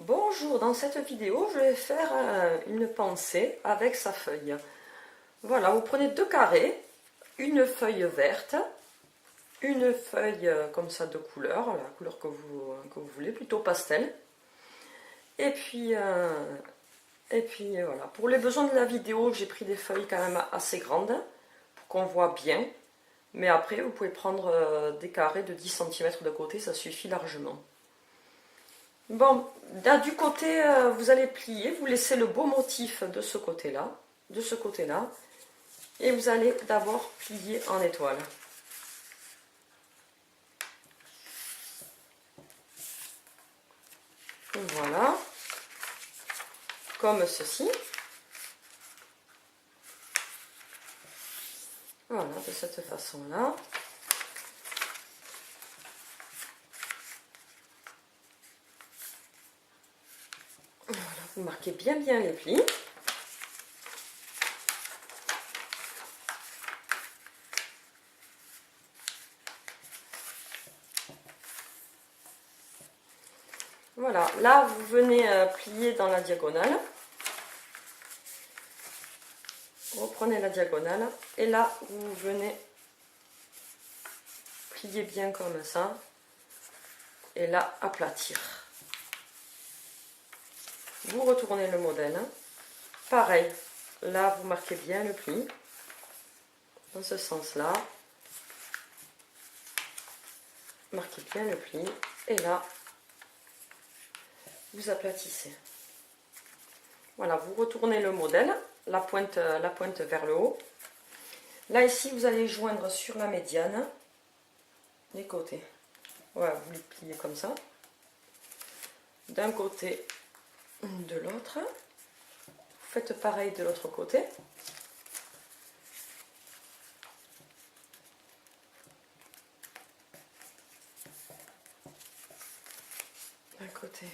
Bonjour, dans cette vidéo, je vais faire une pensée avec sa feuille. Voilà, vous prenez deux carrés, une feuille verte, une feuille comme ça de couleur, la couleur que vous voulez, plutôt pastel. Et puis voilà, pour les besoins de la vidéo, j'ai pris des feuilles quand même assez grandes, pour qu'on voit bien. Mais après, vous pouvez prendre des carrés de 10 cm de côté, ça suffit largement. Bon, là du côté, vous allez plier, vous laissez le beau motif de ce côté-là, et vous allez d'abord plier en étoile. Voilà, comme ceci. Voilà, de cette façon-là. Voilà, vous marquez bien les plis. Voilà, là vous venez plier dans la diagonale. Reprenez la diagonale et là vous venez plier bien comme ça et là aplatir. Vous retournez le modèle. Pareil, là vous marquez bien le pli dans ce sens-là. Marquez bien le pli et là vous aplatissez. Voilà, vous retournez le modèle, la pointe vers le haut. Là ici vous allez joindre sur la médiane les côtés. Voilà, vous les pliez comme ça, d'un côté de l'autre. Vous faites pareil de l'autre côté. D'un côté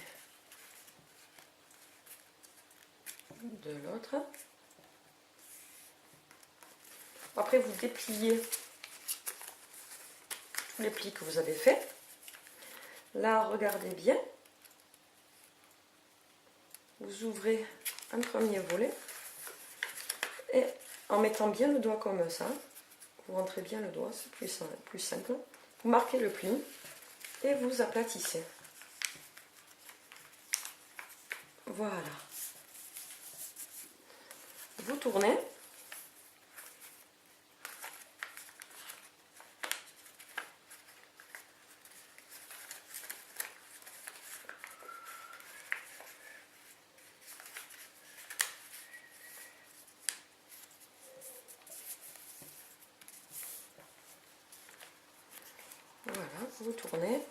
de l'autre. Après vous dépliez tous les plis que vous avez fait. Là regardez bien, vous ouvrez un premier volet et en mettant bien le doigt comme ça, vous rentrez bien le doigt, c'est plus simple. Vous marquez le pli et vous aplatissez. Voilà. Vous tournez. Voilà, vous tournez.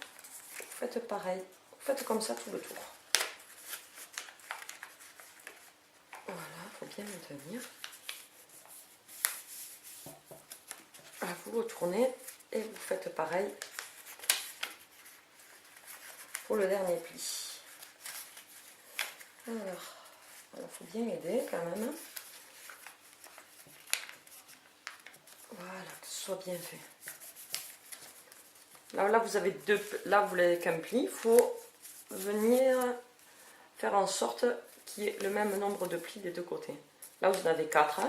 Faites pareil. Faites comme ça tout le tour. Voilà, il faut bien le tenir. Vous retournez et vous faites pareil pour le dernier pli. Alors, il faut bien aider quand même. Voilà, que ce soit bien fait. Là vous avez là vous n'avez qu'un pli. Il faut venir faire en sorte qu'il y ait le même nombre de plis des deux côtés. Là vous en avez 4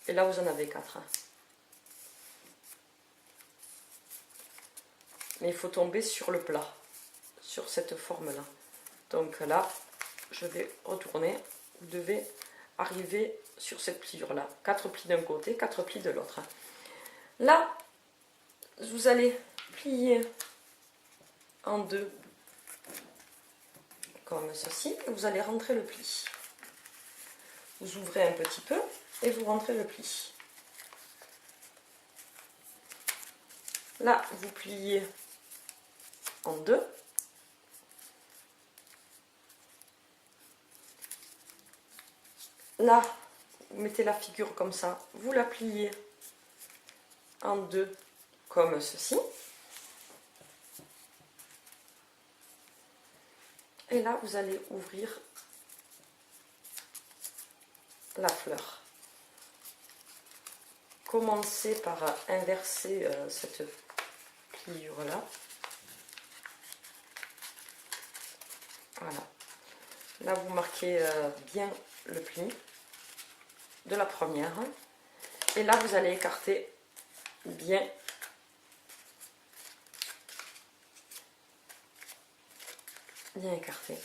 et là vous en avez 4. Mais il faut tomber sur le plat, sur cette forme-là. Donc là, je vais retourner. Vous devez arriver sur cette pliure-là. 4 plis d'un côté, 4 plis de l'autre. Là, vous allez plier en deux, comme ceci. Et vous allez rentrer le pli. Vous ouvrez un petit peu et vous rentrez le pli. Là, vous pliez en deux. Là, vous mettez la figure comme ça, vous la pliez en deux comme ceci. Et là, vous allez ouvrir la fleur. Commencez par inverser cette pliure-là. Voilà. Là, vous marquez bien le pli de la première. Et là, vous allez écarter bien écarté.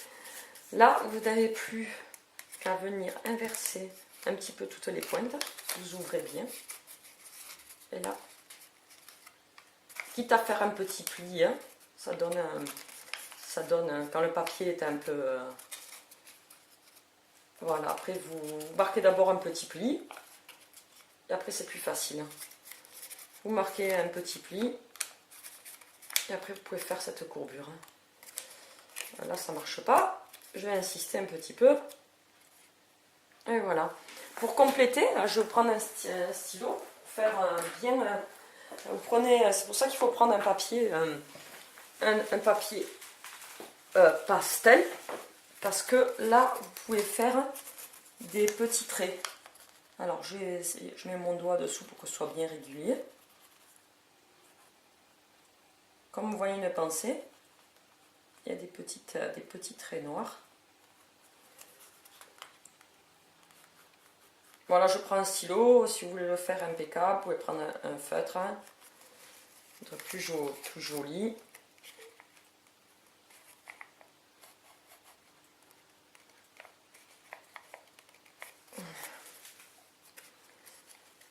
Là, vous n'avez plus qu'à venir inverser un petit peu toutes les pointes. Vous ouvrez bien. Et là, quitte à faire un petit pli, hein, ça donne, quand le papier est un peu... voilà, après vous marquez d'abord un petit pli. Et après c'est plus facile. Vous marquez un petit pli. Et après vous pouvez faire cette courbure. Là ça ne marche pas. Je vais insister un petit peu. Et voilà. Pour compléter, je vais prendre un stylo pour faire bien. Vous prenez, c'est pour ça qu'il faut prendre un papier, un papier pastel, parce que là vous pouvez faire des petits traits. Alors je mets mon doigt dessous pour que ce soit bien régulier. Comme vous voyez une pensée, il y a des petits traits noirs. Voilà, je prends un stylo. Si vous voulez le faire impeccable, vous pouvez prendre un feutre, plus joli.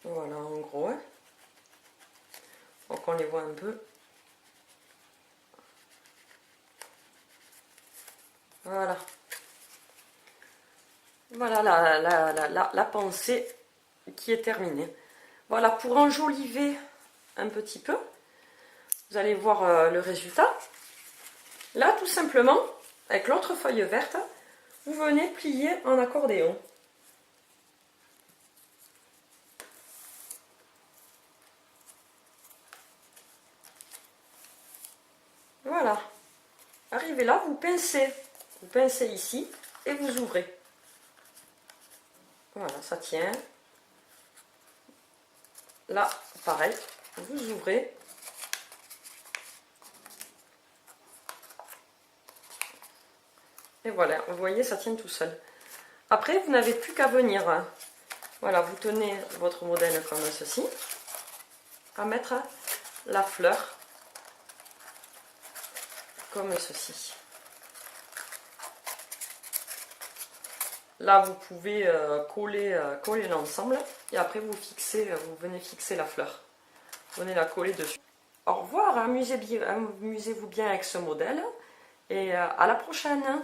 Voilà, en gros. Donc on les voit un peu. Voilà. Voilà la pensée qui est terminée. Voilà, pour enjoliver un petit peu, vous allez voir le résultat. Là, tout simplement, avec l'autre feuille verte, vous venez plier en accordéon. Voilà. Arrivez là, vous pincez ici et vous ouvrez. Voilà, ça tient. Là, pareil, vous ouvrez. Et voilà, vous voyez, ça tient tout seul. Après, vous n'avez plus qu'à venir. Voilà, vous tenez votre modèle comme ceci. À mettre la fleur comme ceci. Là, vous pouvez coller l'ensemble et après vous venez fixer la fleur. Vous venez la coller dessus. Au revoir, amusez-vous bien avec ce modèle et à la prochaine.